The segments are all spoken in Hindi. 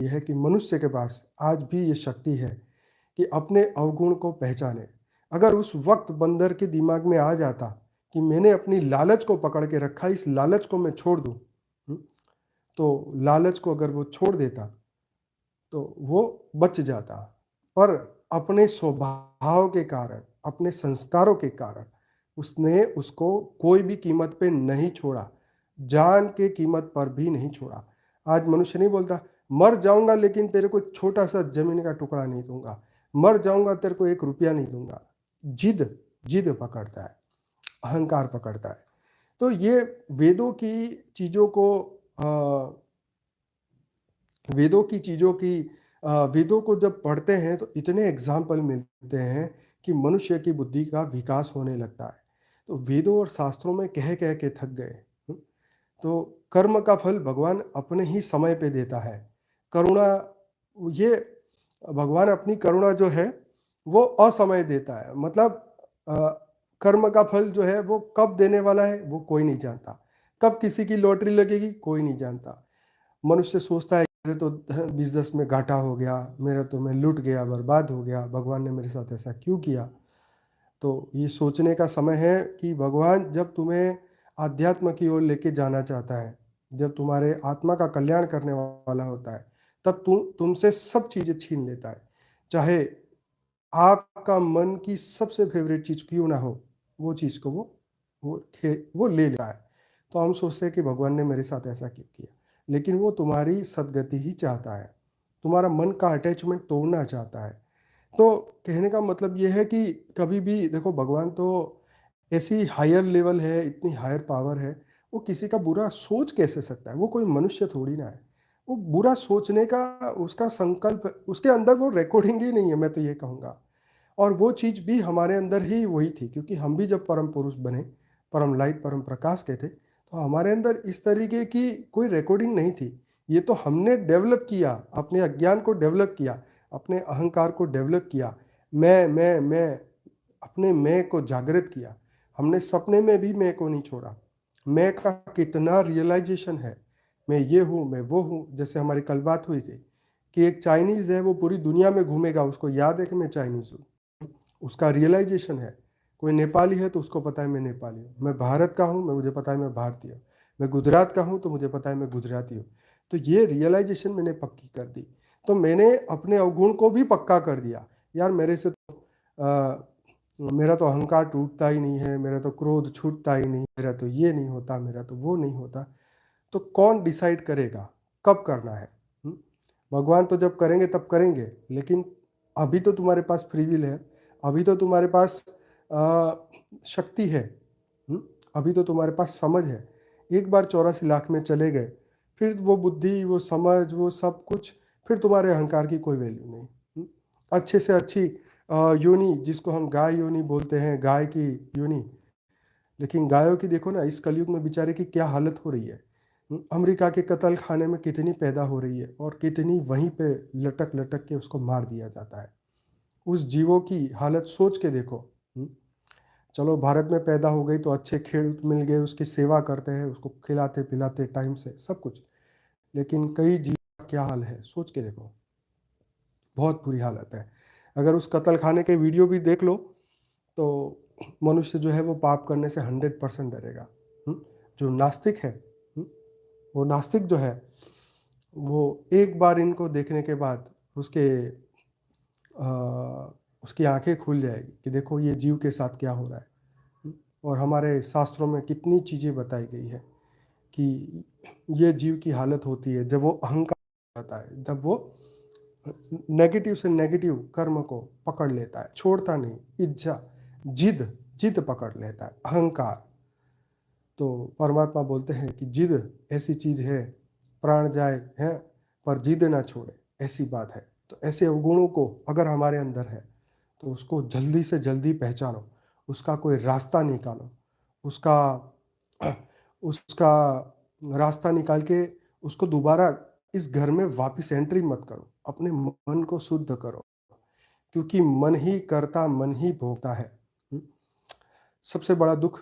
ये है कि मनुष्य के पास आज भी ये शक्ति है कि अपने अवगुण को पहचाने। अगर उस वक़्त बंदर के दिमाग में आ जाता कि मैंने अपनी लालच को पकड़ के रखा, इस लालच को मैं छोड़ दूँ, हुँ? तो लालच को अगर वो छोड़ देता, तो वो बच जाता। पर अपने स्वभाव के कारण, अपने संस्कारों के कारण उसने उसको कोई भी कीमत पे नहीं छोड़ा, जान के कीमत पर भी नहीं छोड़ा। आज मनुष्य नहीं बोलता, मर जाऊँगा लेकिन तेरे को एक छोटा-सा ज़मीन का टुकड़ा नहीं दूँगा, मर जाऊँगा तेरे को ₹1 नहीं दूँगा। जिद जिद पकड़ता है, अहंकार पकड़ता है। तो ये वेदों की चीज़ों को अ वेदों की चीज़ों की वेदों को जब पढ़ते हैं तो इतने एग्ज़ाम्पल मिलते हैं कि मनुष्य की बुद्धि का विकास होने लगता है। तो वेदों और शास्त्रों में कह-कह के थक गए। हुँ? तो कर्म का फल भगवान अपने ही समय पे देता है। करुणा ये भगवान अपनी करुणा जो है वो असमय देता है। मतलब अ, कर्म का फल जो है वो कब देने वाला है वो कोई नहीं जानता। कब किसी की लॉटरी लगेगी कोई नहीं जानता। मनुष्य सोचता है मेरे तो बिज़नेस में घाटा हो गया, मेरा तो मैं लुट गया, बर्बाद हो गया, भगवान ने मेरे साथ ऐसा क्यों किया? तो ये सोचने का समय है कि भगवान जब तुम्हें आध्यात्म की ओर लेके जाना चाहता है, जब तुम्हारे आत्मा का कल्याण करने वाला होता है, तब तुमसे सब चीज़ें छीन लेता है। चाहे आपका मन की सबसे फ़ेवरेट चीज़ क्यों ना हो, वो चीज़ को वो ले लेता है। तो हम सोचते हैं कि भगवान ने मेरे साथ ऐसा क्यों किया? लेकिन वो तुम्हारी सद्गति ही चाहता है। तुम्हारा मन का अटैचमेंट तोड़ना चाहता है। तो कहने का मतलब ये है कि कभी भी देखो भगवान तो ऐसी हायर लेवल है, इतनी हायर पावर है, वो किसी का बुरा सोच कैसे सकता है? वो कोई मनुष्य थोड़ी ना है। वो बुरा सोचने का उसका संकल्प उसके अंदर वो रिकॉर्डिंग ही नहीं है, मैं तो ये कहूँगा। और वो चीज़ भी हमारे अंदर ही वही थी क्योंकि हम भी जब परम पुरुष बने, परम लाइट, परम प्रकाश के थे, तो हमारे अंदर इस तरीके की कोई रिकॉर्डिंग नहीं थी। ये तो हमने डेवलप किया, अपने अज्ञान को डेवलप किया, अपने अहंकार को डेवलप किया। मैं, अपने मैं को जागृत किया। हमने सपने में भी मैं को नहीं छोड़ा। मैं का कितना रियलाइज़ेशन है, मैं ये हूँ, मैं वो हूँ। जैसे हमारी कल बात हुई थी कि एक चाइनीज़ है, वो पूरी दुनिया में घूमेगा, उसको याद है कि मैं चाइनीज़ हूँ। उसका रियलाइज़ेशन है। कोई नेपाली है तो उसको पता है मैं नेपाली हूँ। मैं भारत का हूँ, मैं मुझे पता है मैं भारतीय हूँ। मैं गुजरात का हूँ तो मुझे पता है मैं गुजराती हूँ। तो ये रियलाइज़ेशन मैंने पक्की कर दी। तो मैंने अपने अवगुण को भी पक्का कर दिया। यार मेरे से तो मेरा तो अहंकार टूटता ही नहीं है, मेरा तो क्रोध छूटता ही नहीं, मेरा तो ये नहीं होता, मेरा तो वो नहीं होता। तो कौन डिसाइड करेगा, कब करना है? हुँ? भगवान तो जब करेंगे तब करेंगे, लेकिन अभी तो तुम्हारे पास फ्री विल है, अभी तो तुम्हारे पास शक्ति है। हुँ? अभी तो तुम्हारे पास समझ है। एक बार 84 लाख में चले गए, फिर वो बुद्धि, वो समझ, वो सब कुछ, फिर तुम्हारे अहंकार की कोई वैल्यू नहीं। हुँ? अच्छे से अच्छी योनि जिसको हम गाय योनि बोलते हैं, गाय की योनि, लेकिन गायों की देखो ना इस कलयुग में बेचारे की क्या हालत हो रही है। अमेरिका के कत्ल खाने में कितनी पैदा हो रही है और कितनी वहीं पे लटक-लटक के उसको मार दिया जाता है। उस जीवों की हालत सोच के देखो। हुँ, चलो भारत में पैदा हो गई तो अच्छे खेत मिल गए, उसकी सेवा करते हैं, उसको खिलाते-पिलाते टाइम से सब कुछ। लेकिन कई जीव का क्या हाल है, सोच के देखो, बहुत बुरी हालत है। अगर उस कत्ल खाने के वीडियो भी देख लो तो मनुष्य जो है वो पाप करने से 100% डरेगा। हुँ? जो नास्तिक है, हुँ? वो नास्तिक जो है, वो एक बार इनको देखने के बाद उसकी आँखें खुल जाएगी कि देखो ये जीव के साथ क्या हो रहा है। हुँ? और हमारे शास्त्रों में कितनी चीज़ें बताई गई है कि ये जीव की हालत होती है जब वो अहंकार आता है, जब वो नेगेटिव से नेगेटिव कर्म को पकड़ लेता है, छोड़ता नहीं, इच्छा, जिद जिद पकड़ लेता है, अहंकार। तो परमात्मा बोलते हैं कि जिद ऐसी चीज़ है, प्राण जाए हैं पर जिद ना छोड़े, ऐसी बात है। तो ऐसे अवगुणों को अगर हमारे अंदर है, तो उसको जल्दी से जल्दी पहचानो, उसका कोई रास्ता निकालो, उसका उसका रास्ता निकाल के उसको दोबारा इस घर में वापस एंट्री मत करो, अपने मन को शुद्ध करो, क्योंकि मन ही करता, मन ही भोगता है। हुँ? सबसे बड़ा दुःख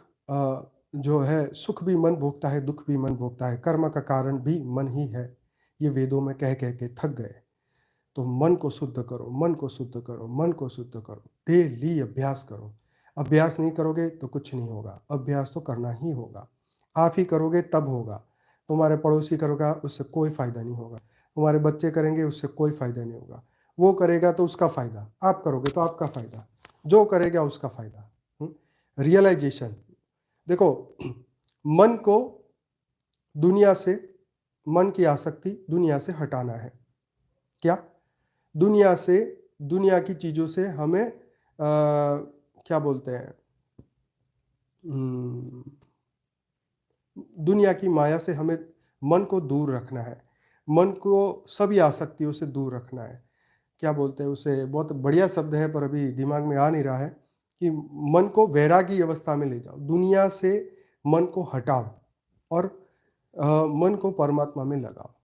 जो है सुख भी मन भोगता है, दुःख भी मन भोगता है, कर्म का कारण भी मन ही है। ये वेदों में कह कह के थक गए। तो मन को शुद्ध करो, मन को शुद्ध करो, मन को शुद्ध करो, डेली अभ्यास करो। अभ्यास नहीं करोगे तो कुछ नहीं होगा, अभ्यास तो करना ही होगा। आप ही करोगे तब होगा, तुम्हारे पड़ोसी करेगा उससे कोई फ़ायदा नहीं होगा, तुम्हारे बच्चे करेंगे उससे कोई फ़ायदा नहीं होगा, वो करेगा तो उसका फ़ायदा, आप करोगे तो आपका फ़ायदा, जो करेगा उसका फ़ायदा। रियलाइजेशन देखो, मन को दुनिया से, मन की आसक्ति दुनिया से हटाना है। क्या? दुनिया से, दुनिया की चीज़ों से हमें क्या बोलते हैं, उम, दुनिया की माया से हमें मन को दूर रखना है। मन को सभी आसक्तियों से दूर रखना है। क्या बोलते हैं उसे, बहुत बढ़िया शब्द है पर अभी दिमाग में आ नहीं रहा है, कि मन को वैरागी अवस्था में ले जाओ। दुनिया से मन को हटाओ और मन को परमात्मा में लगाओ।